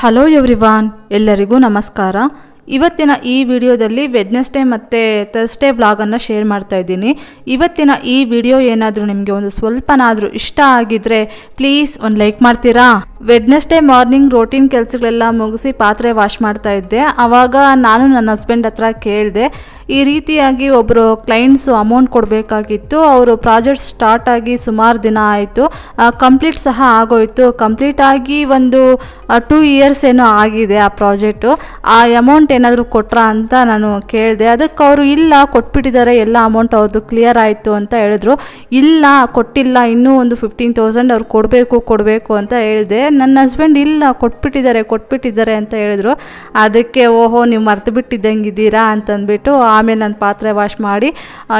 Hello everyone, ಎಲ್ಲರಿಗೂ ನಮಸ್ಕಾರ. ಇವತ್ತಿನ ಈ ವಿಡಿಯೋದಲ್ಲಿ ವೆಡ್ನೆಸ್ಡೇ ಮತ್ತು ಥರ್ಸ್ಡೇ ವ್ಲಾಗನ್ನು ಶೇರ್ ಮಾಡ್ತಾ ಇದ್ದೀನಿ. ಇವತ್ತಿನ ಈ ವಿಡಿಯೋ ಏನಾದರೂ ನಿಮಗೆ ಒಂದು ಸ್ವಲ್ಪನಾದರೂ ಇಷ್ಟ ಆಗಿದ್ರೆ ಪ್ಲೀಸ್ ಒಂದು ಲೈಕ್ ಮಾಡ್ತೀರಾ? ವೆಡ್ನೆಸ್ಡೇ ಮಾರ್ನಿಂಗ್ ರೋಟೀನ್ ಕೆಲಸಗಳೆಲ್ಲ ಮುಗಿಸಿ ಪಾತ್ರೆ ವಾಶ್ ಮಾಡ್ತಾ ಇದ್ದೆ. ಆವಾಗ ನಾನು ನನ್ನ ಹಸ್ಬೆಂಡ್ ಹತ್ರ ಕೇಳಿದೆ, ಈ ರೀತಿಯಾಗಿ ಒಬ್ಬರು ಕ್ಲೈಂಟ್ಸು ಅಮೌಂಟ್ ಕೊಡಬೇಕಾಗಿತ್ತು. ಅವರು ಪ್ರಾಜೆಕ್ಟ್ ಸ್ಟಾರ್ಟ್ ಆಗಿ ಸುಮಾರು ದಿನ ಆಯಿತು, ಕಂಪ್ಲೀಟ್ ಸಹ ಆಗೋಯಿತು. ಕಂಪ್ಲೀಟ್ ಆಗಿ ಒಂದು 2 ಇಯರ್ಸ್ ಏನೋ ಆಗಿದೆ ಆ ಪ್ರಾಜೆಕ್ಟು. ಆ ಅಮೌಂಟ್ ಏನಾದರೂ ಕೊಟ್ರಾ ಅಂತ ನಾನು ಕೇಳಿದೆ. ಅದಕ್ಕೆ ಅವರು ಇಲ್ಲ ಕೊಟ್ಬಿಟ್ಟಿದ್ದಾರೆ, ಎಲ್ಲ ಅಮೌಂಟ್ ಅವ್ರದ್ದು ಕ್ಲಿಯರ್ ಆಯಿತು ಅಂತ ಹೇಳಿದ್ರು. ಇಲ್ಲ ಕೊಟ್ಟಿಲ್ಲ, ಇನ್ನೂ ಒಂದು 15,000 ಅವ್ರು ಕೊಡಬೇಕು ಅಂತ ಹೇಳಿದೆ. ನನ್ನ ಹಸ್ಬೆಂಡ್ ಇಲ್ಲ ಕೊಟ್ಬಿಟ್ಟಿದ್ದಾರೆ ಅಂತ ಹೇಳಿದ್ರು. ಅದಕ್ಕೆ ಓಹೋ ನೀವು ಮರ್ತು ಬಿಟ್ಟಿದ್ದಂಗಿದ್ದೀರಾ ಅಂತಂದ್ಬಿಟ್ಟು ಆಮೇಲೆ ನಾನು ಪಾತ್ರೆ ವಾಶ್ ಮಾಡಿ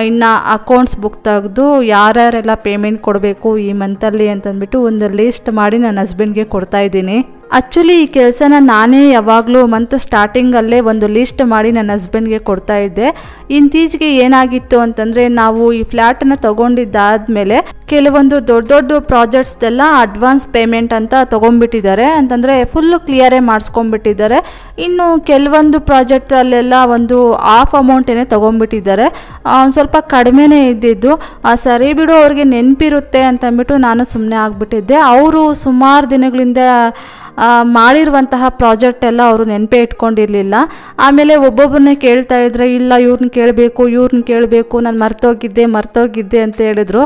ಇನ್ನು ಅಕೌಂಟ್ಸ್ ಬುಕ್ ತೆಗೆದು ಯಾರ್ಯಾರೆಲ್ಲ ಪೇಮೆಂಟ್ ಕೊಡಬೇಕು ಈ ಮಂತಲ್ಲಿ ಅಂತಂದ್ಬಿಟ್ಟು ಒಂದು ಲಿಸ್ಟ್ ಮಾಡಿ ನನ್ನ ಹಸ್ಬೆಂಡ್ಗೆ ಕೊಡ್ತಾಯಿದ್ದೀನಿ. ಆ್ಯಕ್ಚುಲಿ ಈ ಕೆಲಸನ ನಾನೇ ಯಾವಾಗಲೂ ಮಂತ್ ಸ್ಟಾರ್ಟಿಂಗಲ್ಲೇ ಒಂದು ಲಿಸ್ಟ್ ಮಾಡಿ ನನ್ನ ಹಸ್ಬೆಂಡ್ಗೆ ಕೊಡ್ತಾ ಇದ್ದೆ. ಇತ್ತೀಚೆಗೆ ಏನಾಗಿತ್ತು ಅಂತಂದರೆ, ನಾವು ಈ ಫ್ಲ್ಯಾಟನ್ನು ತೊಗೊಂಡಿದ್ದಾದಮೇಲೆ ಕೆಲವೊಂದು ದೊಡ್ಡ ಪ್ರಾಜೆಕ್ಟ್ಸ್ದೆಲ್ಲ ಅಡ್ವಾನ್ಸ್ ಪೇಮೆಂಟ್ ಅಂತ ತೊಗೊಂಡ್ಬಿಟ್ಟಿದ್ದಾರೆ. ಅಂತಂದರೆ ಫುಲ್ಲು ಕ್ಲಿಯರೇ ಮಾಡಿಸ್ಕೊಂಡ್ಬಿಟ್ಟಿದ್ದಾರೆ. ಇನ್ನು ಕೆಲವೊಂದು ಪ್ರಾಜೆಕ್ಟಲ್ಲೆಲ್ಲ ಒಂದು ಹಾಫ್ ಅಮೌಂಟೇನೆ ತೊಗೊಂಡ್ಬಿಟ್ಟಿದ್ದಾರೆ. ಸ್ವಲ್ಪ ಕಡಿಮೆನೇ ಇದ್ದಿದ್ದು. ಸರಿ ಬಿಡು ಅವ್ರಿಗೆ ನೆನಪಿರುತ್ತೆ ಅಂತಂದ್ಬಿಟ್ಟು ನಾನು ಸುಮ್ಮನೆ ಆಗಿಬಿಟ್ಟಿದ್ದೆ. ಅವರು ಸುಮಾರು ದಿನಗಳಿಂದ ಮಾಡಿರುವಂತಹ ಪ್ರಾಜೆಕ್ಟ್ ಎಲ್ಲ ಅವರು ನೆನಪೇ ಇಟ್ಕೊಂಡಿರಲಿಲ್ಲ. ಆಮೇಲೆ ಒಬ್ಬೊಬ್ಬರನ್ನೇ ಕೇಳ್ತಾ ಇದ್ರೆ, ಇಲ್ಲ ಇವ್ರನ್ನ ಕೇಳಬೇಕು, ನಾನು ಮರ್ತೋಗಿದ್ದೆ ಅಂತ ಹೇಳಿದ್ರು.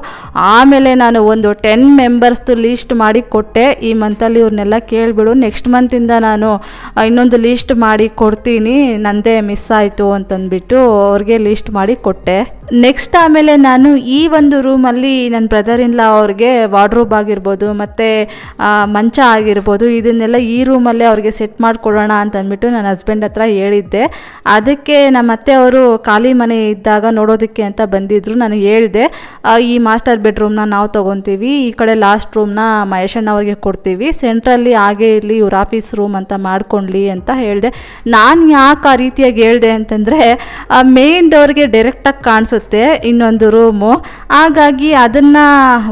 ಆಮೇಲೆ ನಾನು ಒಂದು 10 ಮೆಂಬರ್ಸ್ದು ಲೀಸ್ಟ್ ಮಾಡಿ ಕೊಟ್ಟೆ. ಈ ಮಂತಲ್ಲಿ ಇವ್ರನ್ನೆಲ್ಲ ಕೇಳಿಬಿಡು, ನೆಕ್ಸ್ಟ್ ಮಂತಿಂದ ನಾನು ಇನ್ನೊಂದು ಲೀಸ್ಟ್ ಮಾಡಿ ಕೊಡ್ತೀನಿ, ನಂದೇ ಮಿಸ್ ಆಯಿತು ಅಂತಂದ್ಬಿಟ್ಟು ಅವ್ರಿಗೆ ಲೀಸ್ಟ್ ಮಾಡಿ ಕೊಟ್ಟೆ. ನೆಕ್ಸ್ಟ್ ಆಮೇಲೆ ನಾನು ಈ ಒಂದು ರೂಮಲ್ಲಿ ನನ್ನ ಬ್ರದರ್ ಇನ್ ಲಾ ಅವ್ರಿಗೆ ವಾರ್ಡ್ರೋಬ್ ಆಗಿರ್ಬೋದು ಮತ್ತು ಮಂಚ ಆಗಿರ್ಬೋದು ಇದನ್ನೆಲ್ಲ ಈ ರೂಮಲ್ಲೇ ಅವ್ರಿಗೆ ಸೆಟ್ ಮಾಡಿಕೊಡೋಣ ಅಂತಂದ್ಬಿಟ್ಟು ನನ್ನ ಹಸ್ಬೆಂಡ್ ಹತ್ರ ಹೇಳಿದ್ದೆ. ಅದಕ್ಕೆ ನಮ್ಮ ಅತ್ತೆ ಅವರು ಖಾಲಿ ಮನೆ ಇದ್ದಾಗ ನೋಡೋದಕ್ಕೆ ಅಂತ ಬಂದಿದ್ದರು. ನಾನು ಹೇಳಿದೆ, ಈ ಮಾಸ್ಟರ್ ಬೆಡ್ರೂಮ್ನ ನಾವು ತೊಗೊತೀವಿ, ಈ ಕಡೆ ಲಾಸ್ಟ್ ರೂಮ್ನ ಮಹೇಶಣ್ಣ ಅವ್ರಿಗೆ ಕೊಡ್ತೀವಿ, ಸೆಂಟ್ರಲ್ಲಿ ಹಾಗೇ ಇರಲಿ, ಇವ್ರ ಆಫೀಸ್ ರೂಮ್ ಅಂತ ಮಾಡ್ಕೊಳ್ಳಿ ಅಂತ ಹೇಳಿದೆ. ನಾನು ಯಾಕೆ ಆ ರೀತಿಯಾಗಿ ಹೇಳಿದೆ ಅಂತಂದರೆ, ಮೇನ್ ಡೋರ್ಗೆ ಡೈರೆಕ್ಟಾಗಿ ಕಾಣಿಸುತ್ತೆ ಇನ್ನೊಂದು ರೂಮು. ಹಾಗಾಗಿ ಅದನ್ನು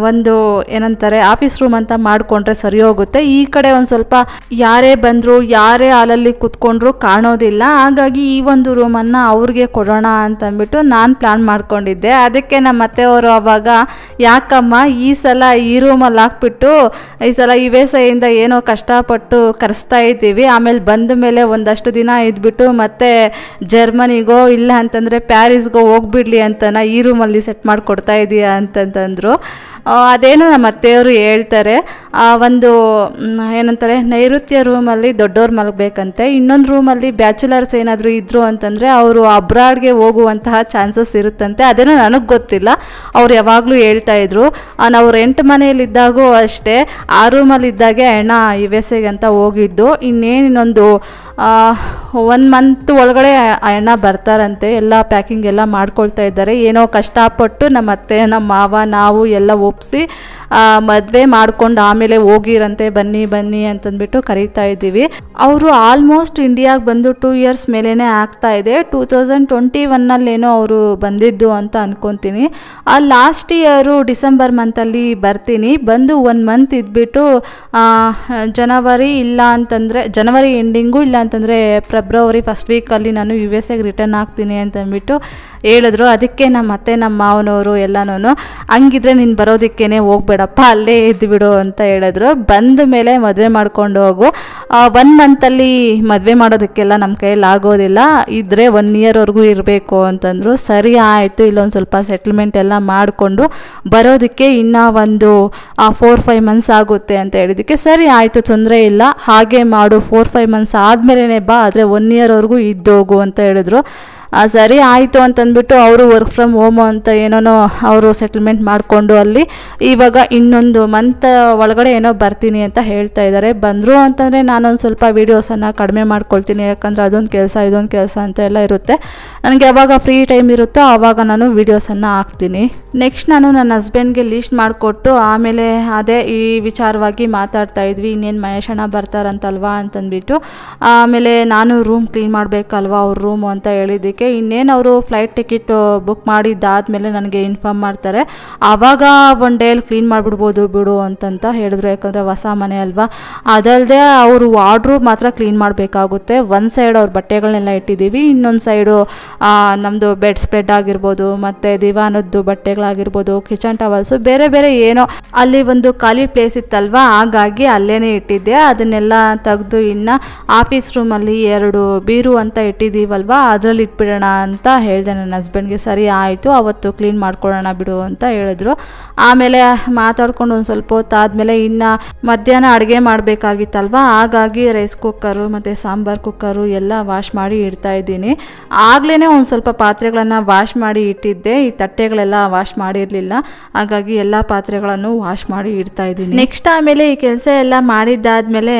ಒಂದು ಏನಂತಾರೆ ಆಫೀಸ್ ರೂಮ್ ಅಂತ ಮಾಡಿಕೊಂಡ್ರೆ ಸರಿ ಹೋಗುತ್ತೆ. ಈ ಕಡೆ ಒಂದು ಸ್ವಲ್ಪ ಯಾರೇ ಬಂದರು ಯಾರೇ ಹಾಲಲ್ಲಿ ಕೂತ್ಕೊಂಡ್ರು ಕಾಣೋದಿಲ್ಲ. ಹಾಗಾಗಿ ಈ ಒಂದು ರೂಮನ್ನು ಅವ್ರಿಗೆ ಕೊಡೋಣ ಅಂತಂದ್ಬಿಟ್ಟು ನಾನು ಪ್ಲ್ಯಾನ್ ಮಾಡ್ಕೊಂಡಿದ್ದೆ. ಅದಕ್ಕೆ ನಮ್ಮ ಅತ್ತೆಯವರು ಅವಾಗ, ಯಾಕಮ್ಮ ಈ ಸಲ ಈ ರೂಮಲ್ಲಿ ಹಾಕ್ಬಿಟ್ಟು ಈ ಸಲ ಈ ಬೇಸೆಯಿಂದ ಏನೋ ಕಷ್ಟಪಟ್ಟು ಕರೆಸ್ತಾ ಇದ್ದೀವಿ, ಆಮೇಲೆ ಬಂದ ಮೇಲೆ ಒಂದಷ್ಟು ದಿನ ಇದ್ಬಿಟ್ಟು ಮತ್ತೆ ಜರ್ಮನಿಗೋ ಇಲ್ಲ ಅಂತಂದರೆ ಪ್ಯಾರಿಸ್ಗೋ ಹೋಗ್ಬಿಡ್ಲಿ ಅಂತನ ಈ ರೂಮಲ್ಲಿ ಸೆಟ್ ಮಾಡಿಕೊಡ್ತಾ ಇದೀಯಾ ಅಂತಂತಂದರು. ಅದೇನು ನಮ್ಮ ಅತ್ತೆಯವರು ಹೇಳ್ತಾರೆ, ಒಂದು ಏನಂತಾರೆ ನೈಋತ್ಯ ರೂಮಲ್ಲಿ ದೊಡ್ಡವ್ರು ಮಲಗಬೇಕಂತೆ, ಇನ್ನೊಂದು ರೂಮಲ್ಲಿ ಬ್ಯಾಚುಲರ್ಸ್ ಏನಾದರೂ ಇದ್ದರು ಅಂತಂದರೆ ಅವರು ಅಬ್ರಾಡ್ಗೆ ಹೋಗುವಂತಹ ಚಾನ್ಸಸ್ ಇರುತ್ತಂತೆ. ಅದೇನೋ ನನಗೆ ಗೊತ್ತಿಲ್ಲ, ಅವ್ರು ಯಾವಾಗಲೂ ಹೇಳ್ತಾಯಿದ್ರು. ನಾವು ರೆಂಟ್ ಮನೆಯಲ್ಲಿದ್ದಾಗೂ ಅಷ್ಟೇ, ಆ ರೂಮಲ್ಲಿದ್ದಾಗೆ ಅಣ್ಣ USA ಅಂತ ಹೋಗಿದ್ದು. ಇನ್ನೊಂದು 1 ಮಂತ್ ಒಳಗಡೆ ಅಣ್ಣ ಬರ್ತಾರಂತೆ. ಎಲ್ಲ ಪ್ಯಾಕಿಂಗ್ ಎಲ್ಲ ಮಾಡ್ಕೊಳ್ತಾ ಇದ್ದಾರೆ. ಏನೋ ಕಷ್ಟಪಟ್ಟು ನಮ್ಮ ಅತ್ತೆ ನಮ್ಮ ಮಾವ ನಾವು ಎಲ್ಲ ಒಪ್ಪಿಸಿ ಮದುವೆ ಮಾಡ್ಕೊಂಡು ಆಮೇಲೆ ಹೋಗಿರಂತೆ, ಬನ್ನಿ ಅಂತಂದ್ಬಿಟ್ಟು ಕರೀತಾ ಇದ್ದೀವಿ. ಅವರು ಆಲ್ಮೋಸ್ಟ್ ಇಂಡಿಯಾಗೆ ಬಂದು 2 ಇಯರ್ಸ್ ಮೇಲೇ ಆಗ್ತಾ ಇದೆ. 2021 ಅವರು ಬಂದಿದ್ದು ಅಂತ ಅಂದ್ಕೊತೀನಿ. ಲಾಸ್ಟ್ ಇಯರು ಡಿಸೆಂಬರ್ ಮಂತಲ್ಲಿ ಬರ್ತೀನಿ, ಬಂದು 1 ಮಂತ್ ಇದ್ಬಿಟ್ಟು ಜನವರಿ ಎಂಡಿಂಗು ಇಲ್ಲ ಅಂತಂದರೆ ಫೆಬ್ರವರಿ ಫಸ್ಟ್ ವೀಕಲ್ಲಿ ನಾನು USA ರಿಟರ್ನ್ ಆಗ್ತೀನಿ ಅಂತಂದ್ಬಿಟ್ಟು ಹೇಳಿದ್ರು. ಅದಕ್ಕೆ ನಮ್ಮ ಅತ್ತೆ ನಮ್ಮ ಮಾವನವರು ಎಲ್ಲನೂ, ಹಂಗಿದ್ರೆ ನೀನು ಬರೋದಕ್ಕೇನೆ ಹೋಗ್ಬೇಡಪ್ಪ, ಅಲ್ಲೇ ಇದ್ದುಬಿಡು ಅಂತ ಹೇಳಿದ್ರು. ಬಂದ ಮೇಲೆ ಮದುವೆ ಮಾಡ್ಕೊಂಡು ಹೋಗು, 1 ಮಂತಲ್ಲಿ ಮದುವೆ ಮಾಡೋದಕ್ಕೆಲ್ಲ ನಮ್ಮ ಕೈಯಲ್ಲಿ ಆಗೋದಿಲ್ಲ, ಇದ್ದರೆ 1 ಇಯರ್ವರೆಗೂ ಇರಬೇಕು ಅಂತಂದರು. ಸರಿ ಆಯಿತು, ಇಲ್ಲೊಂದು ಸ್ವಲ್ಪ ಸೆಟ್ಲ್ಮೆಂಟ್ ಎಲ್ಲ ಮಾಡಿಕೊಂಡು ಬರೋದಕ್ಕೆ ಇನ್ನೂ ಒಂದು 4-5 ಮಂತ್ಸ್ ಆಗುತ್ತೆ ಅಂತ ಹೇಳಿದ್ದಕ್ಕೆ, ಸರಿ ಆಯಿತು ತೊಂದರೆ ಇಲ್ಲ, ಹಾಗೆ ಮಾಡು, 4-5 ಮಂತ್ಸ್ ಆದಮೇಲೆ ಬಾ, ಆದರೆ 1 ಇಯರ್ವರೆಗೂ ಇದ್ದೋಗು ಅಂತ ಹೇಳಿದ್ರು. ಸರಿ ಆಯಿತು ಅಂತಂದ್ಬಿಟ್ಟು ಅವರು ವರ್ಕ್ ಫ್ರಮ್ ಹೋಮು ಅಂತ ಏನೋ ಅವರು ಸೆಟಲ್ಮೆಂಟ್ ಮಾಡಿಕೊಂಡು ಅಲ್ಲಿ ಇವಾಗ ಇನ್ನೊಂದು ಮಂತ್ ಒಳಗಡೆ ಏನೋ ಬರ್ತೀನಿ ಅಂತ ಹೇಳ್ತಾ ಇದ್ದಾರೆ. ಬಂದರು ಅಂತಂದರೆ ನಾನೊಂದು ಸ್ವಲ್ಪ ವೀಡಿಯೋಸನ್ನು ಕಡಿಮೆ ಮಾಡ್ಕೊಳ್ತೀನಿ, ಯಾಕಂದರೆ ಅದೊಂದು ಕೆಲಸ ಇದೊಂದು ಕೆಲಸ ಅಂತ ಎಲ್ಲ ಇರುತ್ತೆ. ನನಗೆ ಯಾವಾಗ ಫ್ರೀ ಟೈಮ್ ಇರುತ್ತೋ ಆವಾಗ ನಾನು ವೀಡಿಯೋಸನ್ನು ಹಾಕ್ತೀನಿ. ನೆಕ್ಸ್ಟ್ ನಾನು ನನ್ನ ಹಸ್ಬೆಂಡ್ಗೆ ಲೀಸ್ಟ್ ಮಾಡಿಕೊಟ್ಟು ಆಮೇಲೆ ಅದೇ ಈ ವಿಚಾರವಾಗಿ ಮಾತಾಡ್ತಾ ಇದ್ವಿ, ಇನ್ನೇನು ಮಹೇಶಣ್ಣ ಬರ್ತಾರಂತಲ್ವಾ ಅಂತಂದ್ಬಿಟ್ಟು. ಆಮೇಲೆ ನಾನು ರೂಮ್ ಕ್ಲೀನ್ ಮಾಡಬೇಕಲ್ವಾ ಅವ್ರ ರೂಮು ಅಂತ ಹೇಳಿದ್ದಕ್ಕೆ ಹೋಗಲಿಕ್ಕೆ. ಇನ್ನೇನು ಅವರು ಫ್ಲೈಟ್ ಟಿಕೆಟ್ ಬುಕ್ ಮಾಡಿದ್ದಾದಮೇಲೆ ನನಗೆ ಇನ್ಫಾರ್ಮ್ ಮಾಡ್ತಾರೆ, ಆವಾಗ ಒನ್ ಡೇಲಿ ಕ್ಲೀನ್ ಮಾಡಿಬಿಡ್ಬೋದು ಬಿಡು ಅಂತಂತ ಹೇಳಿದ್ರು. ಯಾಕಂದರೆ ಹೊಸ ಮನೆ ಅಲ್ವಾ. ಅದಲ್ಲದೆ ಅವರು ವಾರ್ಡ್ರೂಬ್ ಮಾತ್ರ ಕ್ಲೀನ್ ಮಾಡಬೇಕಾಗುತ್ತೆ. ಒಂದು ಸೈಡ್ ಅವ್ರ ಬಟ್ಟೆಗಳನ್ನೆಲ್ಲ ಇಟ್ಟಿದ್ದೀವಿ, ಇನ್ನೊಂದು ಸೈಡು ನಮ್ಮದು ಬೆಡ್ ಸ್ಪ್ರೆಡ್ ಆಗಿರ್ಬೋದು, ಮತ್ತು ದಿವಾನದ್ದು ಬಟ್ಟೆಗಳಾಗಿರ್ಬೋದು, ಕಿಚನ್ ಟವಲ್ಸು, ಬೇರೆ ಬೇರೆ ಏನೋ ಅಲ್ಲಿ ಒಂದು ಖಾಲಿ ಪ್ಲೇಸ್ ಇತ್ತಲ್ವ, ಹಾಗಾಗಿ ಅಲ್ಲೇ ಇಟ್ಟಿದ್ದೆ. ಅದನ್ನೆಲ್ಲ ತೆಗೆದು ಇನ್ನು ಆಫೀಸ್ ರೂಮಲ್ಲಿ 2 ಬೀರು ಅಂತ ಇಟ್ಟಿದ್ದೀವಲ್ವ, ಅದರಲ್ಲಿ ಇಟ್ಬಿಡೋಣ ಅಂತ ಹೇಳಿದೆ ನನ್ನ ಹಸ್ಬೆಂಡ್ಗೆ. ಸರಿ ಆಯಿತು, ಅವತ್ತು ಕ್ಲೀನ್ ಮಾಡ್ಕೊಳ್ಳೋಣ ಬಿಡು ಅಂತ ಹೇಳಿದ್ರು. ಆಮೇಲೆ ಮಾತಾಡ್ಕೊಂಡು ಒಂದು ಸ್ವಲ್ಪ ಹೊತ್ತಾದಮೇಲೆ ಇನ್ನು ಮಧ್ಯಾಹ್ನ ಅಡುಗೆ ಮಾಡಬೇಕಾಗಿತ್ತಲ್ವ, ಹಾಗಾಗಿ ರೈಸ್ ಕುಕ್ಕರು ಮತ್ತು ಸಾಂಬಾರು ಕುಕ್ಕರು ಎಲ್ಲ ವಾಶ್ ಮಾಡಿ ಇಡ್ತಾ ಇದ್ದೀನಿ. ಆಗಲೇ ಒಂದು ಸ್ವಲ್ಪ ಪಾತ್ರೆಗಳನ್ನು ವಾಶ್ ಮಾಡಿ ಇಟ್ಟಿದ್ದೆ, ಈ ತಟ್ಟೆಗಳೆಲ್ಲ ವಾಶ್ ಮಾಡಿರಲಿಲ್ಲ, ಹಾಗಾಗಿ ಎಲ್ಲ ಪಾತ್ರೆಗಳನ್ನು ವಾಶ್ ಮಾಡಿ ಇಡ್ತಾ ಇದ್ದೀನಿ. ನೆಕ್ಸ್ಟ್ ಆಮೇಲೆ ಈ ಕೆಲಸ ಎಲ್ಲ ಮಾಡಿದ್ದಾದಮೇಲೆ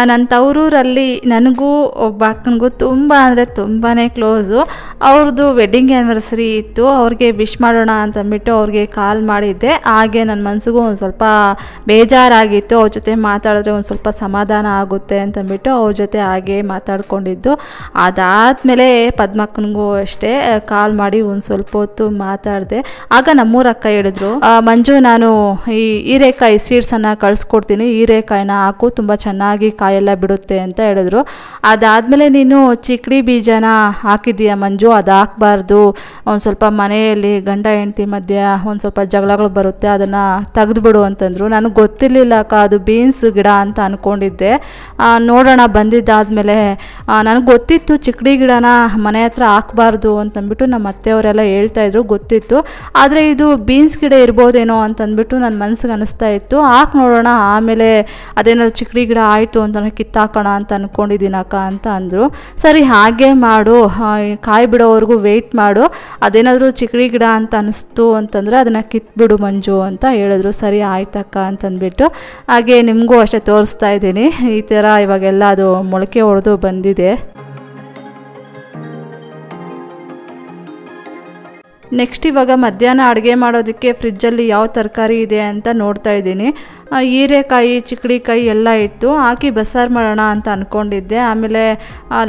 ನನ್ನ ತವರೂರಲ್ಲಿ ನನಗೂ ಒಬ್ಬ ಅಕ್ಕನಿಗೂ ತುಂಬ ಅಂದರೆ ತುಂಬಾ ಕ್ಲೋಸು. ಅವ್ರದ್ದು ವೆಡ್ಡಿಂಗ್ ಆ್ಯನಿವರ್ಸರಿ ಇತ್ತು, ಅವ್ರಿಗೆ ವಿಶ್ ಮಾಡೋಣ ಅಂತಂದ್ಬಿಟ್ಟು ಅವ್ರಿಗೆ ಕಾಲ್ ಮಾಡಿದ್ದೆ. ಹಾಗೆ ನನ್ನ ಮನಸ್ಸಿಗೂ ಒಂದು ಸ್ವಲ್ಪ ಬೇಜಾರಾಗಿತ್ತು, ಅವ್ರ ಜೊತೆ ಮಾತಾಡಿದ್ರೆ ಒಂದು ಸ್ವಲ್ಪ ಸಮಾಧಾನ ಆಗುತ್ತೆ ಅಂತಂದ್ಬಿಟ್ಟು ಅವ್ರ ಜೊತೆ ಹಾಗೆ ಮಾತಾಡ್ಕೊಂಡಿದ್ದು. ಅದಾದಮೇಲೆ ಪದ್ಮಕ್ಕನಿಗೂ ಅಷ್ಟೇ ಕಾಲ್ ಮಾಡಿ ಒಂದು ಸ್ವಲ್ಪ ಹೊತ್ತು ಮಾತಾಡಿದೆ. ಆಗ ನಮ್ಮೂರ ಅಕ್ಕ ಹೇಳಿದ್ರು, ಮಂಜು ನಾನು ಈ ಹೀರೆಕಾಯಿ ಸೀಡ್ಸನ್ನು ಕಳಿಸ್ಕೊಡ್ತೀನಿ, ಹೀರೆಕಾಯಿನ ಹಾಕು, ತುಂಬ ಚೆನ್ನಾಗಿ ಕಾಯೆಲ್ಲ ಬಿಡುತ್ತೆ ಅಂತ ಹೇಳಿದ್ರು. ಅದಾದಮೇಲೆ ನೀನು ಚಿಕ್ಕಡಿ ಬೀಜನ ಹಾಕಿದ್ದೀಯ ಮಂಜು, ಅದು ಹಾಕಬಾರ್ದು, ಒಂದು ಸ್ವಲ್ಪ ಮನೆಯಲ್ಲಿ ಗಂಡ ಹೆಂಡತಿ ಮಧ್ಯೆ ಒಂದು ಸ್ವಲ್ಪ ಜಗಳಗಳು ಬರುತ್ತೆ, ಅದನ್ನು ತೆಗೆದುಬಿಡು ಅಂತಂದರು. ನನಗೆ ಗೊತ್ತಿರಲಿಲ್ಲ ಅಕ್ಕ, ಅದು ಬೀನ್ಸ್ ಗಿಡ ಅಂತ ಅಂದ್ಕೊಂಡಿದ್ದೆ. ನೋಡೋಣ ಬಂದಿದ್ದಾದಮೇಲೆ ನನಗೆ ಗೊತ್ತಿತ್ತು ಚಿಕ್ಕಡಿ ಗಿಡನ ಮನೆ ಹತ್ರ ಹಾಕಬಾರ್ದು ಅಂತಂದ್ಬಿಟ್ಟು ನಮ್ಮ ಅತ್ತೆಯವರೆಲ್ಲ ಹೇಳ್ತಾಯಿದ್ರು, ಗೊತ್ತಿತ್ತು. ಆದರೆ ಇದು ಬೀನ್ಸ್ ಗಿಡ ಇರ್ಬೋದೇನೋ ಅಂತಂದ್ಬಿಟ್ಟು ನನ್ನ ಮನಸ್ಸಿಗೆ ಅನ್ನಿಸ್ತಾ ಇತ್ತು. ಹಾಕಿ ನೋಡೋಣ, ಆಮೇಲೆ ಅದೇನಾದ್ರು ಚಿಕ್ಕಡಿ ಗಿಡ ಆಯಿತು ಅಂತ ಕಿತ್ತಾಕೋಣ ಅಂತ ಅಂದ್ಕೊಂಡಿದ್ದೀನಿ ಅಕ್ಕ ಅಂತ ಅಂದರು. ಸರಿ ಹಾಗೆ ಮಾಡು, ಕಾಯಿ ಬಿಡೋವರೆಗೂ ವೆಯ್ಟ್ ಮಾಡು, ಅದೇನಾದರೂ ಚಿಕ್ಕಡಿ ಗಿಡ ಅಂತ ಅನ್ನಿಸ್ತು ಅಂತಂದರೆ ಅದನ್ನು ಕಿತ್ಬಿಡು ಮಂಜು ಅಂತ ಹೇಳಿದ್ರು. ಸರಿ ಆಯ್ತಕ್ಕ ಅಂತಂದ್ಬಿಟ್ಟು ಹಾಗೆ ನಿಮಗೂ ಅಷ್ಟೇ ತೋರಿಸ್ತಾ ಇದ್ದೀನಿ. ಈ ಥರ ಇವಾಗೆಲ್ಲ ಅದು ಮೊಳಕೆ ಹೊಡೆದು ಬಂದಿದೆ. ನೆಕ್ಸ್ಟ್ ಇವಾಗ ಮಧ್ಯಾಹ್ನ ಅಡುಗೆ ಮಾಡೋದಕ್ಕೆ ಫ್ರಿಜ್ಜಲ್ಲಿ ಯಾವ ತರಕಾರಿ ಇದೆ ಅಂತ ನೋಡ್ತಾ ಇದ್ದೀನಿ. ಹೀರೆಕಾಯಿ ಚಿಕ್ಕಡಿಕಾಯಿ ಎಲ್ಲ ಇತ್ತು, ಹಾಕಿ ಬಸ್ಸಾರು ಮಾಡೋಣ ಅಂತ ಅಂದ್ಕೊಂಡಿದ್ದೆ. ಆಮೇಲೆ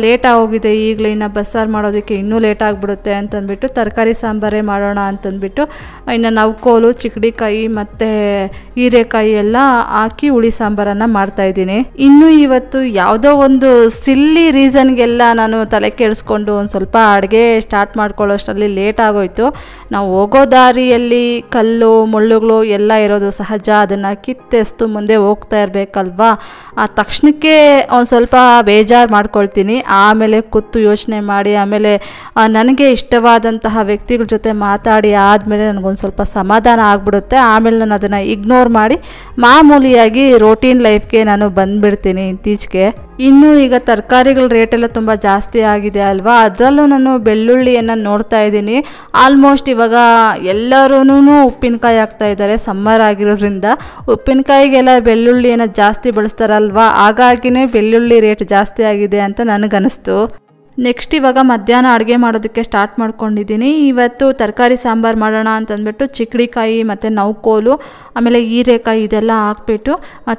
ಲೇಟಾಗೋಗಿದೆ, ಈಗಲೇ ಇನ್ನು ಬಸ್ಸಾರು ಮಾಡೋದಕ್ಕೆ ಇನ್ನೂ ಲೇಟ್ ಆಗಿಬಿಡುತ್ತೆ ಅಂತಂದ್ಬಿಟ್ಟು ತರಕಾರಿ ಸಾಂಬಾರೇ ಮಾಡೋಣ ಅಂತಂದ್ಬಿಟ್ಟು ಇನ್ನು ನವ್ಕೋಲು ಚಿಕ್ಕಡಿಕಾಯಿ ಮತ್ತು ಹೀರೆಕಾಯಿ ಎಲ್ಲ ಹಾಕಿ ಹುಳಿ ಸಾಂಬಾರನ್ನು ಮಾಡ್ತಾಯಿದ್ದೀನಿ. ಇನ್ನು ಇವತ್ತು ಯಾವುದೋ ಒಂದು ಸಿಲ್ಲಿ ರೀಸನ್ಗೆಲ್ಲ ನಾನು ತಲೆ ಕೆಡಿಸ್ಕೊಂಡು ಒಂದು ಸ್ವಲ್ಪ ಅಡುಗೆ ಸ್ಟಾರ್ಟ್ ಮಾಡ್ಕೊಳ್ಳೋಷ್ಟರಲ್ಲಿ ಲೇಟ್ ಆಗೋಯ್ತು. ನಾವು ಹೋಗೋ ದಾರಿಯಲ್ಲಿ ಕಲ್ಲು ಮುಳ್ಳುಗಳು ಎಲ್ಲ ಇರೋದು ಸಹಜ, ಅದನ್ನು ಕಿತ್ತೆಸ್ತು ಮುಂದೆ ಹೋಗ್ತಾ ಇರಬೇಕಲ್ವಾ. ಆ ತಕ್ಷಣಕ್ಕೆ ಒಂದು ಸ್ವಲ್ಪ ಬೇಜಾರು ಮಾಡ್ಕೊಳ್ತೀನಿ. ಆಮೇಲೆ ಕೂತು ಯೋಚನೆ ಮಾಡಿ ಆಮೇಲೆ ನನಗೆ ಇಷ್ಟವಾದಂತಹ ವ್ಯಕ್ತಿಗಳ ಜೊತೆ ಮಾತಾಡಿ ಆದಮೇಲೆ ನನಗೊಂದು ಸ್ವಲ್ಪ ಸಮಾಧಾನ ಆಗಿಬಿಡುತ್ತೆ. ಆಮೇಲೆ ನಾನು ಅದನ್ನು ಇಗ್ನೋರ್ ಮಾಡಿ ಮಾಮೂಲಿಯಾಗಿ ರೋಟೀನ್ ಲೈಫ್ಗೆ ನಾನು ಬಂದುಬಿಡ್ತೀನಿ ಇತ್ತೀಚೆಗೆ. ಇನ್ನು ಈಗ ತರಕಾರಿಗಳ ರೇಟೆಲ್ಲ ತುಂಬ ಜಾಸ್ತಿ ಆಗಿದೆ ಅಲ್ವಾ, ಅದರಲ್ಲೂ ನಾನು ಬೆಳ್ಳುಳ್ಳಿಯನ್ನು ನೋಡ್ತಾ ಇದ್ದೀನಿ. ಆಲ್ಮೋಸ್ಟ್ ಇವಾಗ ಎಲ್ಲರೂ ಉಪ್ಪಿನಕಾಯಿ ಹಾಕ್ತಾ ಇದ್ದಾರೆ, ಸಮ್ಮರ್ ಆಗಿರೋದ್ರಿಂದ ಉಪ್ಪಿನಕಾಯಿಗೆಲ್ಲ ಬೆಳ್ಳುಳ್ಳಿಯನ್ನು ಜಾಸ್ತಿ ಬಳಸ್ತಾರಲ್ವಾ, ಹಾಗಾಗಿನೇ ಬೆಳ್ಳುಳ್ಳಿ ರೇಟ್ ಜಾಸ್ತಿ ಆಗಿದೆ ಅಂತ ನನಗನ್ನಿಸ್ತು. ನೆಕ್ಸ್ಟ್ ಇವಾಗ ಮಧ್ಯಾಹ್ನ ಅಡುಗೆ ಮಾಡೋದಕ್ಕೆ ಸ್ಟಾರ್ಟ್ ಮಾಡ್ಕೊಂಡಿದ್ದೀನಿ. ಇವತ್ತು ತರಕಾರಿ ಸಾಂಬಾರು ಮಾಡೋಣ ಅಂತಂದ್ಬಿಟ್ಟು ಚಿಕ್ಕಡಿಕಾಯಿ ಮತ್ತು ನವ್ಕೋಲು ಆಮೇಲೆ ಹೀರೆಕಾಯಿ ಇದೆಲ್ಲ ಹಾಕ್ಬಿಟ್ಟು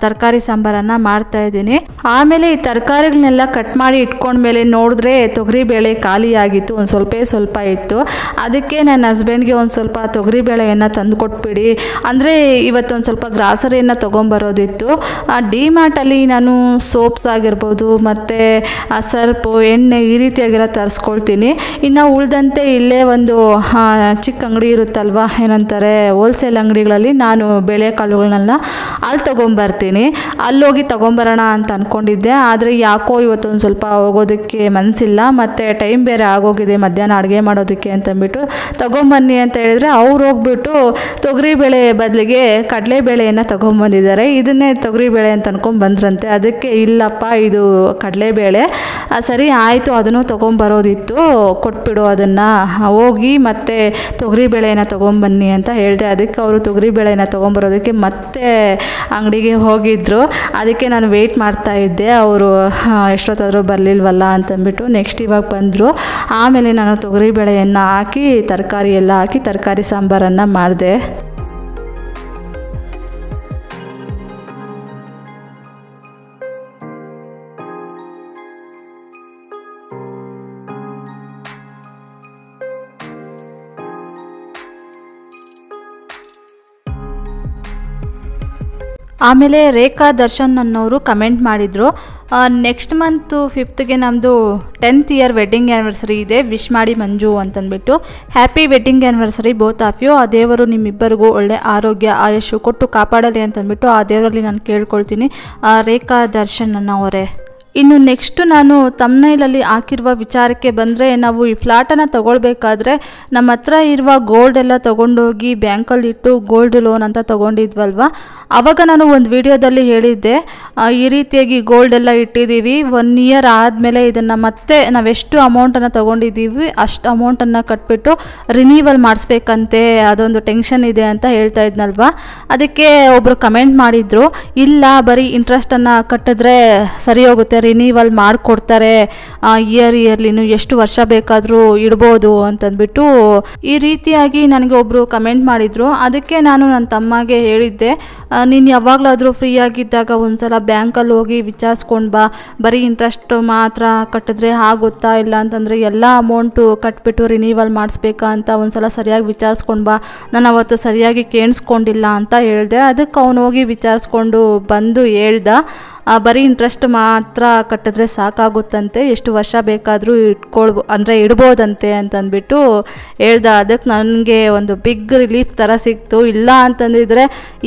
ತರಕಾರಿ ಸಾಂಬಾರನ್ನು ಮಾಡ್ತಾಯಿದ್ದೀನಿ. ಆಮೇಲೆ ಈ ತರಕಾರಿಗಳನ್ನೆಲ್ಲ ಕಟ್ ಮಾಡಿ ಇಟ್ಕೊಂಡ್ಮೇಲೆ ನೋಡಿದ್ರೆ ತೊಗರಿಬೇಳೆ ಖಾಲಿಯಾಗಿತ್ತು, ಒಂದು ಸ್ವಲ್ಪ ಇತ್ತು. ಅದಕ್ಕೆ ನನ್ನ ಹಸ್ಬೆಂಡ್ಗೆ ಒಂದು ಸ್ವಲ್ಪ ತೊಗರಿಬೇಳೆಯನ್ನು ತಂದು ಕೊಟ್ಬಿಡಿ, ಅಂದರೆ ಇವತ್ತೊಂದು ಸ್ವಲ್ಪ ಗ್ರಾಸರಿಯನ್ನು ತೊಗೊಂಬರೋದಿತ್ತು. ಡಿಮಾರ್ಟಲ್ಲಿ ನಾನು ಸೋಪ್ಸ್ ಆಗಿರ್ಬೋದು ಮತ್ತು ಸರ್ಪು ಎಣ್ಣೆ ಈ ರೀತಿಯಾಗೆಲ್ಲ ತರಿಸ್ಕೊಳ್ತೀನಿ. ಇನ್ನು ಉಳಿದಂತೆ ಇಲ್ಲೇ ಒಂದು ಚಿಕ್ಕ ಅಂಗಡಿ ಇರುತ್ತಲ್ವ, ಏನಂತಾರೆ ಹೋಲ್ಸೇಲ್ ಅಂಗಡಿಗಳಲ್ಲಿ ನಾನು ಬೇಳೆಕಾಳುಗಳನ್ನೆಲ್ಲ ಅಲ್ಲಿ ತೊಗೊಂಬರ್ತೀನಿ. ಅಲ್ಲೋಗಿ ತೊಗೊಂಬರೋಣ ಅಂತ ಅಂದ್ಕೊಂಡಿದ್ದೆ, ಆದರೆ ಯಾಕೋ ಇವತ್ತೊಂದು ಸ್ವಲ್ಪ ಹೋಗೋದಕ್ಕೆ ಮನಸ್ಸಿಲ್ಲ, ಮತ್ತು ಟೈಮ್ ಬೇರೆ ಆಗೋಗಿದೆ ಮಧ್ಯಾಹ್ನ ಅಡುಗೆ ಮಾಡೋದಕ್ಕೆ ಅಂತಂದ್ಬಿಟ್ಟು ತೊಗೊಂಬನ್ನಿ ಅಂತ ಹೇಳಿದ್ರೆ ಅವ್ರು ಹೋಗ್ಬಿಟ್ಟು ತೊಗರಿಬೇಳೆ ಬದಲಿಗೆ ಕಡಲೆಬೇಳೆಯನ್ನು ತೊಗೊಂಬಂದಿದ್ದಾರೆ. ಇದನ್ನೇ ತೊಗರಿಬೇಳೆ ಅಂತ ಅಂದ್ಕೊಂಡು ಬಂದ್ರಂತೆ. ಅದಕ್ಕೆ ಇಲ್ಲಪ್ಪ ಇದು ಕಡಲೆಬೇಳೆ, ಸರಿ ಆಯಿತು ಅದನ್ನು ತೊಗೊಂಬರೋದಿತ್ತು, ಕೊಟ್ಬಿಡು ಅದನ್ನು, ಹೋಗಿ ಮತ್ತು ತೊಗರಿಬೇಳೆನ ತೊಗೊಂಬನ್ನಿ ಅಂತ ಹೇಳಿದೆ. ಅದಕ್ಕೆ ಅವರು ತೊಗರಿಬೇಳೆನ ತೊಗೊಂಬರೋದಕ್ಕೆ ಮತ್ತೆ ಅಂಗಡಿಗೆ ಹೋಗಿದ್ದರು. ಅದಕ್ಕೆ ನಾನು ವೆಯ್ಟ್ ಮಾಡ್ತಾ ಇದ್ದೆ, ಅವರು ಎಷ್ಟೊತ್ತಾದರೂ ಬರಲಿಲ್ವಲ್ಲ ಅಂತಂದ್ಬಿಟ್ಟು. ನೆಕ್ಸ್ಟ್ ಇವಾಗ ಬಂದರು. ಆಮೇಲೆ ನಾನು ತೊಗರಿಬೇಳೆಯನ್ನು ಹಾಕಿ ತರಕಾರಿ ಎಲ್ಲ ಹಾಕಿ ತರಕಾರಿ ಸಾಂಬಾರನ್ನು ಮಾಡಿದೆ. ಆಮೇಲೆ ರೇಖಾ ದರ್ಶನ್ ಅನ್ನೋರು ಕಮೆಂಟ್ ಮಾಡಿದರು, ನೆಕ್ಸ್ಟ್ ಮಂತು 5th ನಮ್ಮದು 10th ಇಯರ್ ವೆಡ್ಡಿಂಗ್ ಆ್ಯನಿವರ್ಸರಿ ಇದೆ, ವಿಶ್ ಮಾಡಿ ಮಂಜು ಅಂತಂದ್ಬಿಟ್ಟು. Happy wedding anniversary both of you. ಆ ದೇವರು ನಿಮ್ಮಿಬ್ಬರಿಗೂ ಒಳ್ಳೆ ಆರೋಗ್ಯ ಆಯುಷು ಕೊಟ್ಟು ಕಾಪಾಡಲಿ ಅಂತಂದ್ಬಿಟ್ಟು ಆ ದೇವರಲ್ಲಿ ನಾನು ಕೇಳ್ಕೊಳ್ತೀನಿ, ರೇಖಾ ದರ್ಶನ್ ಅನ್ನೋವರೇ. ಇನ್ನು ನೆಕ್ಸ್ಟು ನಾನು ತಮ್ನೈಲಲ್ಲಿ ಹಾಕಿರುವ ವಿಚಾರಕ್ಕೆ ಬಂದರೆ, ನಾವು ಈ ಫ್ಲ್ಯಾಟನ್ನು ತೊಗೊಳ್ಬೇಕಾದ್ರೆ ನಮ್ಮ ಹತ್ರ ಇರುವ ಗೋಲ್ಡ್ ಎಲ್ಲ ತೊಗೊಂಡೋಗಿ ಬ್ಯಾಂಕಲ್ಲಿ ಇಟ್ಟು ಗೋಲ್ಡ್ ಲೋನ್ ಅಂತ ತೊಗೊಂಡಿದ್ವಲ್ವ, ಆವಾಗ ನಾನು ಒಂದು ವಿಡಿಯೋದಲ್ಲಿ ಹೇಳಿದ್ದೆ, ಈ ರೀತಿಯಾಗಿ ಗೋಲ್ಡ್ ಎಲ್ಲ ಇಟ್ಟಿದ್ದೀವಿ, 1 ಇಯರ್ ಆದಮೇಲೆ ಇದನ್ನು ಮತ್ತೆ ನಾವೆಷ್ಟು ಅಮೌಂಟನ್ನು ತೊಗೊಂಡಿದ್ದೀವಿ ಅಷ್ಟು ಅಮೌಂಟನ್ನು ಕಟ್ಬಿಟ್ಟು ರಿನೀವಲ್ ಮಾಡಿಸ್ಬೇಕಂತೆ, ಅದೊಂದು ಟೆನ್ಷನ್ ಇದೆ ಅಂತ ಹೇಳ್ತಾ ಇದ್ನಲ್ವ. ಅದಕ್ಕೆ ಒಬ್ಬರು ಕಮೆಂಟ್ ಮಾಡಿದರು, ಇಲ್ಲ ಬರೀ ಇಂಟ್ರೆಸ್ಟನ್ನು ಕಟ್ಟಿದ್ರೆ ಸರಿ ಹೋಗುತ್ತೆ, ರಿನೀವಲ್ ಮಾಡಿಕೊಡ್ತಾರೆ, ಇಯರ್ಲಿನೂ ಎಷ್ಟು ವರ್ಷ ಬೇಕಾದರೂ ಇಡ್ಬೋದು ಅಂತಂದ್ಬಿಟ್ಟು ಈ ರೀತಿಯಾಗಿ ನನಗೆ ಒಬ್ಬರು ಕಮೆಂಟ್ ಮಾಡಿದರು. ಅದಕ್ಕೆ ನಾನು ನನ್ನ ತಮ್ಮಗೆ ಹೇಳಿದ್ದೆ, ನೀನು ಯಾವಾಗಲಾದರೂ ಫ್ರೀ ಆಗಿದ್ದಾಗ ಒಂದು ಸಲ ಬ್ಯಾಂಕಲ್ಲಿ ಹೋಗಿ ವಿಚಾರಿಸ್ಕೊಂಡು ಬಾ, ಬರೀ ಇಂಟ್ರೆಸ್ಟ್ ಮಾತ್ರ ಕಟ್ಟಿದ್ರೆ ಆಗುತ್ತಾ, ಇಲ್ಲ ಅಂತಂದರೆ ಎಲ್ಲ ಅಮೌಂಟು ಕಟ್ಬಿಟ್ಟು ರಿನೀವಲ್ ಮಾಡಿಸ್ಬೇಕಾ ಅಂತ ಒಂದು ಸಲ ಸರಿಯಾಗಿ ವಿಚಾರಿಸ್ಕೊಂಡು ಬಾ, ನಾನು ಅವತ್ತು ಸರಿಯಾಗಿ ಕೇಳಿಸ್ಕೊಂಡಿಲ್ಲ ಅಂತ ಹೇಳಿದೆ. ಅದಕ್ಕೆ ಅವನು ಹೋಗಿ ವಿಚಾರಿಸ್ಕೊಂಡು ಬಂದು ಹೇಳ್ದ, ಬರೀ ಇಂಟ್ರೆಸ್ಟ್ ಮಾತ್ರ ಕಟ್ಟಿದ್ರೆ ಸಾಕಾಗುತ್ತಂತೆ, ಎಷ್ಟು ವರ್ಷ ಬೇಕಾದರೂ ಇಡ್ಬೋದಂತೆ ಅಂತಂದ್ಬಿಟ್ಟು ಹೇಳ್ದ. ಅದಕ್ಕೆ ನನಗೆ ಒಂದು ಬಿಗ್ ರಿಲೀಫ್ ಥರ ಸಿಕ್ತು. ಇಲ್ಲ ಅಂತಂದಿದ್ರೆ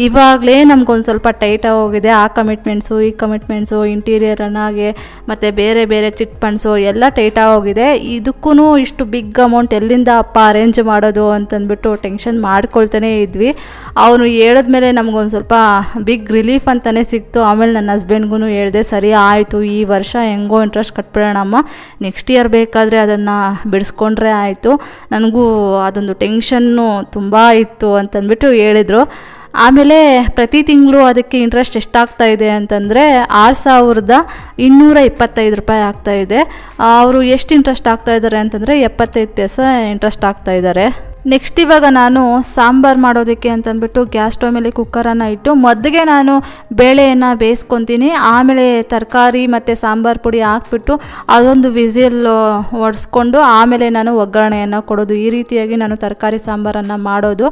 ಇವಾಗಲೇ ನಮಗೊಂದು ಸ್ವಲ್ಪ ಟೈಟಾಗಿ ಹೋಗಿದೆ, ಆ ಕಮಿಟ್ಮೆಂಟ್ಸು ಈ ಕಮಿಟ್ಮೆಂಟ್ಸು, ಇಂಟೀರಿಯರ್ ಅನ್ನಾಗೆ ಮತ್ತು ಬೇರೆ ಬೇರೆ ಚಿಟ್ ಫಂಡ್ಸು ಎಲ್ಲ ಟೈಟಾಗಿ ಹೋಗಿದೆ, ಇದಕ್ಕೂ ಇಷ್ಟು ಬಿಗ್ ಅಮೌಂಟ್ ಎಲ್ಲಿಂದ ಅಪ್ಪ ಅರೇಂಜ್ ಮಾಡೋದು ಅಂತಂದ್ಬಿಟ್ಟು ಟೆನ್ಷನ್ ಮಾಡ್ಕೊಳ್ತಾನೆ ಇದ್ವಿ. ಅವನು ಹೇಳಿದ್ಮೇಲೆ ನಮಗೊಂದು ಸ್ವಲ್ಪ ಬಿಗ್ ರಿಲೀಫ್ ಅಂತಲೇ ಸಿಕ್ತು. ಆಮೇಲೆ ನನ್ನ ಹಸ್ಬೆಂಡ್ಗೂ ಹೇಳಿದೆ, ಸರಿ ಆಯಿತು, ಈ ವರ್ಷ ಹೆಂಗೋ ಇಂಟ್ರೆಸ್ಟ್ ಕಟ್ಬಿಡೋಣಮ್ಮ, ನೆಕ್ಸ್ಟ್ ಇಯರ್ ಬೇಕಾದರೆ ಅದನ್ನು ಬಿಡಿಸ್ಕೊಂಡ್ರೆ ಆಯಿತು, ನನಗೂ ಅದೊಂದು ಟೆನ್ಷನ್ನು ತುಂಬ ಇತ್ತು ಅಂತಂದ್ಬಿಟ್ಟು ಹೇಳಿದರು. ಆಮೇಲೆ ಪ್ರತಿ ತಿಂಗಳು ಅದಕ್ಕೆ ಇಂಟ್ರೆಸ್ಟ್ ಎಷ್ಟಾಗ್ತಾ ಇದೆ ಅಂತಂದರೆ 6,225 ರೂಪಾಯಿ ಆಗ್ತಾಯಿದೆ. ಅವರು ಎಷ್ಟು ಇಂಟ್ರೆಸ್ಟ್ ಆಗ್ತಾಯಿದ್ದಾರೆ ಅಂತಂದರೆ 75 ಪೈಸೆ ಇಂಟ್ರೆಸ್ಟ್ ಆಗ್ತಾಯಿದ್ದಾರೆ. ನೆಕ್ಸ್ಟ್ ಇವಾಗ ನಾನು ಸಾಂಬಾರು ಮಾಡೋದಕ್ಕೆ ಅಂತಂದ್ಬಿಟ್ಟು ಗ್ಯಾಸ್ ಸ್ಟವ್ ಮೇಲೆ ಕುಕ್ಕರನ್ನು ಇಟ್ಟು ಮೊದಲಿಗೆ ನಾನು ಬೇಳೆಯನ್ನು ಬೇಯಿಸ್ಕೊತೀನಿ, ಆಮೇಲೆ ತರಕಾರಿ ಮತ್ತು ಸಾಂಬಾರು ಪುಡಿ ಹಾಕ್ಬಿಟ್ಟು ಅದೊಂದು ವಿಸಿಲ್ ಒಡಿಸ್ಕೊಂಡು ಆಮೇಲೆ ನಾನು ಒಗ್ಗರಣೆಯನ್ನು ಕೊಡೋದು. ಈ ರೀತಿಯಾಗಿ ನಾನು ತರಕಾರಿ ಸಾಂಬಾರನ್ನು ಮಾಡೋದು.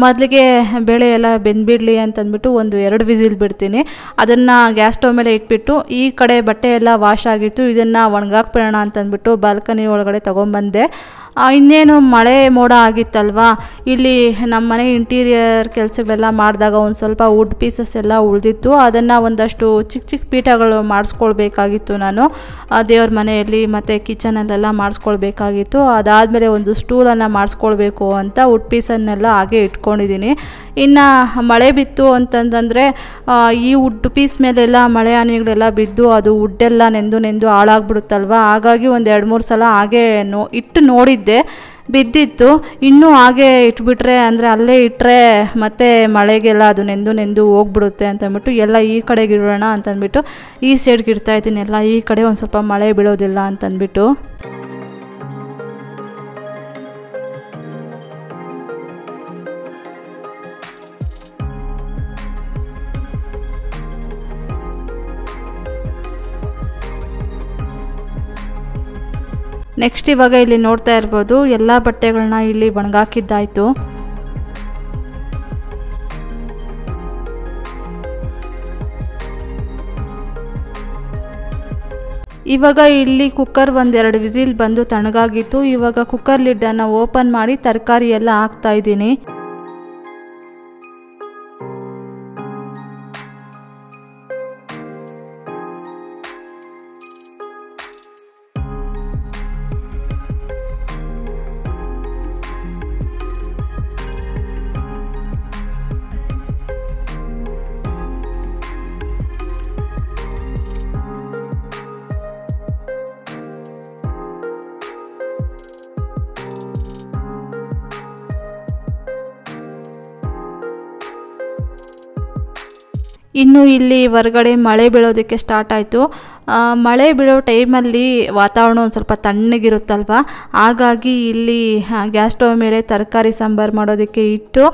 ಮೊದಲಿಗೆ ಬೇಳೆ ಎಲ್ಲ ಬೆಂದ್ಬಿಡಲಿ ಅಂತಂದ್ಬಿಟ್ಟು 1-2 ವಿಸಿಲ್ ಬಿಡ್ತೀನಿ. ಅದನ್ನು ಗ್ಯಾಸ್ ಸ್ಟವ್ ಮೇಲೆ ಇಟ್ಬಿಟ್ಟು ಈ ಕಡೆ ಬಟ್ಟೆ ಎಲ್ಲ ವಾಶ್ ಆಗಿತ್ತು, ಇದನ್ನು ಒಣಗಾಕ್ಬಿಡೋಣ ಅಂತಂದ್ಬಿಟ್ಟು ಬಾಲ್ಕನಿ ಒಳಗಡೆ ತೊಗೊಂಬಂದೆ. ಇನ್ನೇನು ಮಳೆ ಮೋಡ ಆಗಿತ್ತಲ್ವಾ, ಇಲ್ಲಿ ನಮ್ಮ ಮನೆ ಇಂಟೀರಿಯರ್ ಕೆಲಸಗಳೆಲ್ಲ ಮಾಡಿದಾಗ ಒಂದು ಸ್ವಲ್ಪ ವುಡ್ ಪೀಸಸ್ ಎಲ್ಲ ಉಳಿದಿತ್ತು, ಅದನ್ನು ಒಂದಷ್ಟು ಚಿಕ್ಕ ಚಿಕ್ಕ ಪೀಠಗಳು ಮಾಡಿಸ್ಕೊಳ್ಬೇಕಾಗಿತ್ತು ನಾನು ದೇವ್ರ ಮನೆಯಲ್ಲಿ ಮತ್ತು ಕಿಚನಲ್ಲೆಲ್ಲ ಮಾಡಿಸ್ಕೊಳ್ಬೇಕಾಗಿತ್ತು. ಅದಾದಮೇಲೆ ಒಂದು ಸ್ಟೂಲನ್ನು ಮಾಡಿಸ್ಕೊಳ್ಬೇಕು ಅಂತ ವುಡ್ ಪೀಸನ್ನೆಲ್ಲ ಹಾಗೆ ಇಟ್ಕೊಂಡಿದ್ದೀನಿ. ಇನ್ನು ಮಳೆ ಬಿತ್ತು ಅಂತಂದರೆ ಈ ವುಡ್ ಪೀಸ್ ಮೇಲೆಲ್ಲ ಮಳೆ ಹನಿಗಳೆಲ್ಲ ಬಿದ್ದು ಅದು ವುಡ್ಡೆಲ್ಲ ನೆಂದು ಹಾಳಾಗ್ಬಿಡುತ್ತಲ್ವ, ಹಾಗಾಗಿ 1-2-3 ಸಲ ಹಾಗೆ ಇಟ್ಟು ನೋಡಿದ್ದೆ, ಬಿದ್ದಿತ್ತು. ಇನ್ನೂ ಹಾಗೆ ಇಟ್ಬಿಟ್ರೆ ಅಂದರೆ ಅಲ್ಲೇ ಇಟ್ಟರೆ ಮತ್ತೆ ಮಳೆಗೆಲ್ಲ ಅದು ನೆಂದು ಹೋಗ್ಬಿಡುತ್ತೆ ಅಂತಂದ್ಬಿಟ್ಟು ಎಲ್ಲ ಈ ಕಡೆಗೆ ಇಡೋಣ ಅಂತಂದ್ಬಿಟ್ಟು ಈ ಸೈಡ್ಗೆ ಇಡ್ತಾಯಿದ್ದೀನಿ, ಎಲ್ಲ ಈ ಕಡೆ ಒಂದು ಸ್ವಲ್ಪ ಮಳೆ ಬೀಳೋದಿಲ್ಲ ಅಂತಂದ್ಬಿಟ್ಟು. ನೆಕ್ಸ್ಟ್ ಇವಾಗ ಇಲ್ಲಿ ನೋಡ್ತಾ ಇರ್ಬೋದು, ಎಲ್ಲ ಬಟ್ಟೆಗಳನ್ನ ಇಲ್ಲಿ ಒಣಗಾಕಿದ್ದಾಯಿತು. ಇವಾಗ ಇಲ್ಲಿ ಕುಕ್ಕರ್ 1-2 ವಿಸಿಲ್ ಬಂದು ತಣ್ಣಗಾಗಿತ್ತು. ಇವಾಗ ಕುಕ್ಕರ್ ಲಿಡ್ಡನ್ನು ಓಪನ್ ಮಾಡಿ ತರಕಾರಿ ಎಲ್ಲ ಹಾಕ್ತಾ ಇದ್ದೀನಿ. ಇನ್ನು ಇಲ್ಲಿ ಹೊರಗಡೆ ಮಳೆ ಬೀಳೋದಕ್ಕೆ ಸ್ಟಾರ್ಟ್ ಆಯಿತು. ಮಳೆ ಬೀಳೋ ಟೈಮಲ್ಲಿ ವಾತಾವರಣ ಒಂದು ಸ್ವಲ್ಪ ತಣ್ಣಗಿರುತ್ತಲ್ವ, ಹಾಗಾಗಿ ಇಲ್ಲಿ ಗ್ಯಾಸ್ ಸ್ಟವ್ ಮೇಲೆ ತರಕಾರಿ ಸಾಂಬಾರು ಮಾಡೋದಕ್ಕೆ ಇಟ್ಟು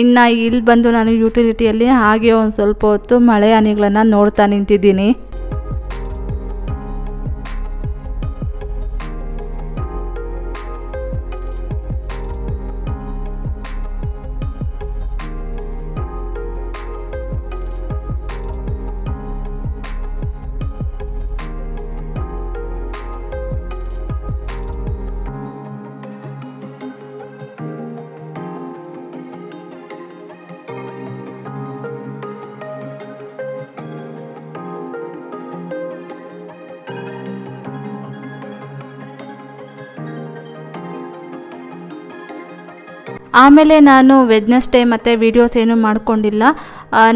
ಇನ್ನು ಇಲ್ಲಿ ಬಂದು ನಾನು ಯುಟಿಲಿಟಿಯಲ್ಲಿ ಹಾಗೆ ಒಂದು ಸ್ವಲ್ಪ ಹೊತ್ತು ಮಳೆ ಹನಿಗಳನ್ನು ನೋಡ್ತಾ ನಿಂತಿದ್ದೀನಿ. ಆಮೇಲೆ ನಾನು ವೆಡ್ನೆಸ್ಡೇ ಮತ್ತು ವೀಡಿಯೋಸ್ ಏನೂ ಮಾಡ್ಕೊಂಡಿಲ್ಲ.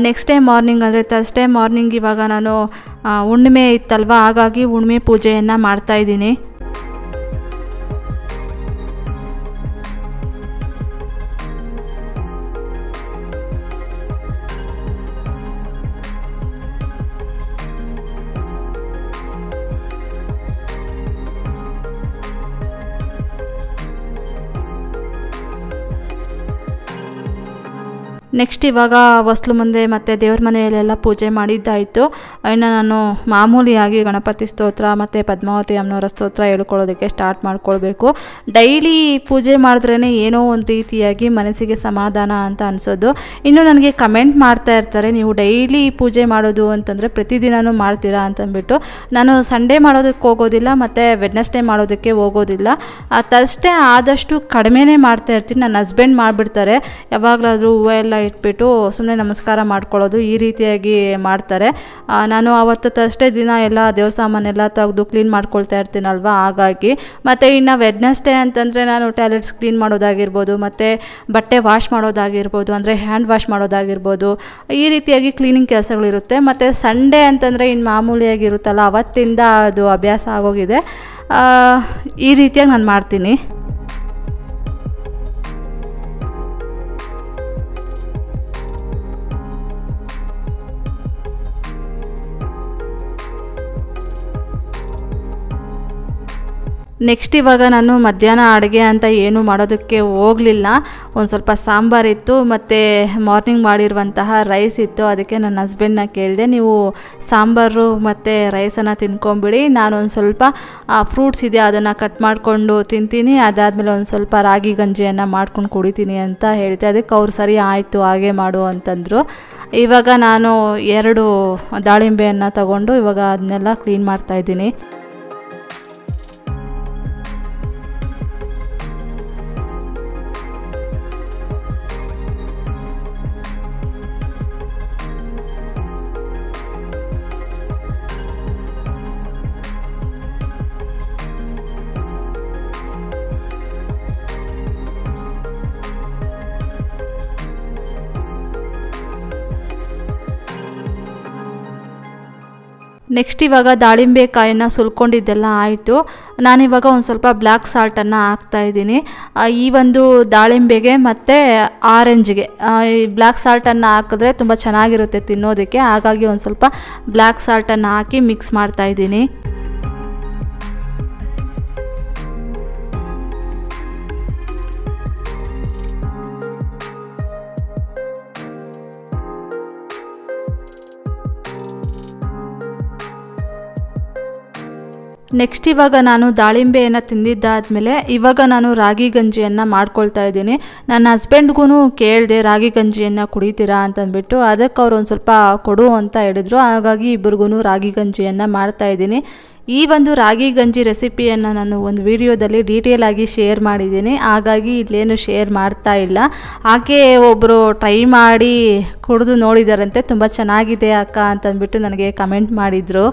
ನೆಕ್ಸ್ಟ್ ಡೇ ಮಾರ್ನಿಂಗ್ ಅಂದರೆ ಥರ್ಸ್ಡೇ ಮಾರ್ನಿಂಗ್ ಇವಾಗ ನಾನು ಹುಣ್ಣಿಮೆ ಇತ್ತಲ್ವ, ಹಾಗಾಗಿ ಹುಣ್ಣಿಮೆ ಪೂಜೆಯನ್ನು ಮಾಡ್ತಾಯಿದ್ದೀನಿ. ನೆಕ್ಸ್ಟ್ ಇವಾಗ ಹೊಸ್ಲು ಮುಂದೆ ಮತ್ತು ದೇವ್ರ ಮನೆಯಲ್ಲೆಲ್ಲ ಪೂಜೆ ಮಾಡಿದ್ದಾಯಿತು. ಇನ್ನು ನಾನು ಮಾಮೂಲಿಯಾಗಿ ಗಣಪತಿ ಸ್ತೋತ್ರ ಮತ್ತು ಪದ್ಮಾವತಿ ಅಮ್ಮನವರ ಸ್ತೋತ್ರ ಹೇಳ್ಕೊಳ್ಳೋದಕ್ಕೆ ಸ್ಟಾರ್ಟ್ ಮಾಡ್ಕೊಳ್ಬೇಕು. ಡೈಲಿ ಪೂಜೆ ಮಾಡಿದ್ರೇ ಏನೋ ಒಂದು ರೀತಿಯಾಗಿ ಮನಸ್ಸಿಗೆ ಸಮಾಧಾನ ಅಂತ ಅನಿಸೋದು. ಇನ್ನು ನನಗೆ ಕಮೆಂಟ್ ಮಾಡ್ತಾ ಇರ್ತಾರೆ, ನೀವು ಡೈಲಿ ಪೂಜೆ ಮಾಡೋದು ಅಂತಂದರೆ ಪ್ರತಿದಿನವೂ ಮಾಡ್ತೀರಾ ಅಂತಂದ್ಬಿಟ್ಟು. ನಾನು ಸಂಡೇ ಮಾಡೋದಕ್ಕೆ ಹೋಗೋದಿಲ್ಲ ಮತ್ತು ವೆಡ್ನೆಸ್ಡೇ ಮಾಡೋದಕ್ಕೆ ಹೋಗೋದಿಲ್ಲ. ಥರ್ಸ್ಡೇ ಆದಷ್ಟು ಕಡಿಮೆನೇ ಮಾಡ್ತಾ ಇರ್ತೀನಿ. ನನ್ನ ಹಸ್ಬೆಂಡ್ ಮಾಡಿಬಿಡ್ತಾರೆ, ಯಾವಾಗಲಾದರೂ ಹೂವು ಎಲ್ಲ ಇಟ್ಬಿಟ್ಟು ಸುಮ್ಮನೆ ನಮಸ್ಕಾರ ಮಾಡ್ಕೊಳ್ಳೋದು ಈ ರೀತಿಯಾಗಿ ಮಾಡ್ತಾರೆ. ನಾನು ಆವತ್ತು ಥರ್ಸ್ಡೇ ದಿನ ಎಲ್ಲ ದೇವ್ರ ಸಾಮಾನೆಲ್ಲ ತೆಗೆದು ಕ್ಲೀನ್ ಮಾಡ್ಕೊಳ್ತಾ ಇರ್ತೀನಲ್ವ, ಹಾಗಾಗಿ. ಮತ್ತು ಇನ್ನು ವೆಡ್ನೆಸ್ಡೇ ಅಂತಂದರೆ ನಾನು ಟಾಯ್ಲೆಟ್ಸ್ ಕ್ಲೀನ್ ಮಾಡೋದಾಗಿರ್ಬೋದು, ಮತ್ತು ಬಟ್ಟೆ ವಾಶ್ ಮಾಡೋದಾಗಿರ್ಬೋದು, ಅಂದರೆ ಹ್ಯಾಂಡ್ ವಾಶ್ ಮಾಡೋದಾಗಿರ್ಬೋದು, ಈ ರೀತಿಯಾಗಿ ಕ್ಲೀನಿಂಗ್ ಕೆಲಸಗಳಿರುತ್ತೆ. ಮತ್ತು ಸಂಡೇ ಅಂತಂದರೆ ಇನ್ನು ಮಾಮೂಲಿಯಾಗಿರುತ್ತಲ್ಲ, ಅವತ್ತಿಂದ ಅದು ಅಭ್ಯಾಸ ಆಗೋಗಿದೆ. ಈ ರೀತಿಯಾಗಿ ನಾನು ಮಾಡ್ತೀನಿ. ನೆಕ್ಸ್ಟ್ ಇವಾಗ ನಾನು ಮಧ್ಯಾಹ್ನ ಅಡುಗೆ ಅಂತ ಏನೂ ಮಾಡೋದಕ್ಕೆ ಹೋಗಲಿಲ್ಲ. ಒಂದು ಸ್ವಲ್ಪ ಸಾಂಬಾರಿತ್ತು ಮತ್ತು ಮಾರ್ನಿಂಗ್ ಮಾಡಿರುವಂತಹ ರೈಸ್ ಇತ್ತು. ಅದಕ್ಕೆ ನನ್ನ ಹಸ್ಬೆಂಡ್ನ ಕೇಳಿದೆ, ನೀವು ಸಾಂಬಾರು ಮತ್ತು ರೈಸನ್ನು ತಿನ್ಕೊಂಬಿಡಿ, ನಾನೊಂದು ಸ್ವಲ್ಪ ಫ್ರೂಟ್ಸ್ ಇದೆ ಅದನ್ನು ಕಟ್ ಮಾಡಿಕೊಂಡು ತಿಂತೀನಿ, ಅದಾದಮೇಲೆ ಒಂದು ಸ್ವಲ್ಪ ರಾಗಿ ಗಂಜಿಯನ್ನು ಮಾಡ್ಕೊಂಡು ಕುಡಿತೀನಿ ಅಂತ ಹೇಳಿದೆ. ಅದಕ್ಕೆ ಅವ್ರು ಸರಿ ಆಯಿತು ಹಾಗೆ ಮಾಡು ಅಂತಂದರು. ಇವಾಗ ನಾನು 2 ದಾಳಿಂಬೆಯನ್ನು ತಗೊಂಡು ಇವಾಗ ಅದನ್ನೆಲ್ಲ ಕ್ಲೀನ್ ಮಾಡ್ತಾಯಿದ್ದೀನಿ. ನೆಕ್ಸ್ಟ್ ಇವಾಗ ದಾಳಿಂಬೆ ಕಾಯನ್ನು ಸುಲ್ಕೊಂಡಿದ್ದೆಲ್ಲ ಆಯಿತು. ನಾನಿವಾಗ ಒಂದು ಸ್ವಲ್ಪ ಬ್ಲ್ಯಾಕ್ ಸಾಲ್ಟನ್ನು ಹಾಕ್ತಾಯಿದ್ದೀನಿ. ಈ ಒಂದು ದಾಳಿಂಬೆಗೆ ಮತ್ತು ಆರೆಂಜ್ಗೆ ಈ ಬ್ಲ್ಯಾಕ್ ಸಾಲ್ಟನ್ನು ಹಾಕಿದ್ರೆ ತುಂಬ ಚೆನ್ನಾಗಿರುತ್ತೆ ತಿನ್ನೋದಕ್ಕೆ, ಹಾಗಾಗಿ ಒಂದು ಸ್ವಲ್ಪ ಬ್ಲ್ಯಾಕ್ ಸಾಲ್ಟನ್ನು ಹಾಕಿ ಮಿಕ್ಸ್ ಮಾಡ್ತಾಯಿದ್ದೀನಿ. ನೆಕ್ಸ್ಟ್ ಇವಾಗ ನಾನು ದಾಳಿಂಬೆಯನ್ನು ತಿಂದಿದ್ದಾದಮೇಲೆ ಇವಾಗ ನಾನು ರಾಗಿ ಗಂಜಿಯನ್ನು ಮಾಡ್ಕೊಳ್ತಾ ಇದ್ದೀನಿ. ನನ್ನ ಹಸ್ಬೆಂಡ್ಗೂ ಕೇಳಿದೆ ರಾಗಿ ಗಂಜಿಯನ್ನು ಕುಡಿತೀರಾ ಅಂತಂದ್ಬಿಟ್ಟು, ಅದಕ್ಕೆ ಅವ್ರು ಒಂದು ಸ್ವಲ್ಪ ಕೊಡು ಅಂತ ಹೇಳಿದ್ರು. ಹಾಗಾಗಿ ಇಬ್ಬರಿಗೂ ರಾಗಿ ಗಂಜಿಯನ್ನು ಮಾಡ್ತಾಯಿದ್ದೀನಿ. ಈ ಒಂದು ರಾಗಿ ಗಂಜಿ ರೆಸಿಪಿಯನ್ನು ನಾನು ಒಂದು ವಿಡಿಯೋದಲ್ಲಿ ಡೀಟೇಲಾಗಿ ಶೇರ್ ಮಾಡಿದ್ದೀನಿ, ಹಾಗಾಗಿ ಇಲ್ಲೇನು ಶೇರ್ ಮಾಡ್ತಾ ಇಲ್ಲ. ಹಾಗೆ ಒಬ್ಬರು ಟ್ರೈ ಮಾಡಿ ಕುಡಿದು ನೋಡಿದಾರಂತೆ, ತುಂಬ ಚೆನ್ನಾಗಿದೆ ಅಕ್ಕ ಅಂತಂದ್ಬಿಟ್ಟು ನನಗೆ ಕಮೆಂಟ್ ಮಾಡಿದರು.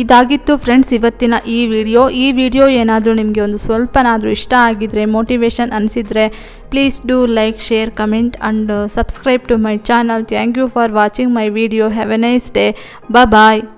ಇದಾಗಿತ್ತು ಫ್ರೆಂಡ್ಸ್ ಇವತ್ತಿನ ಈ ವಿಡಿಯೋ ಏನಾದರೂ ನಿಮಗೆ ಒಂದು ಸ್ವಲ್ಪನಾದರೂ ಇಷ್ಟ ಆಗಿದ್ರೆ, ಮೋಟಿವೇಶನ್ ಅನಿಸಿದರೆ, please do like, share, comment and subscribe to my channel. Thank you for watching my video. Have a nice day. Bye bye.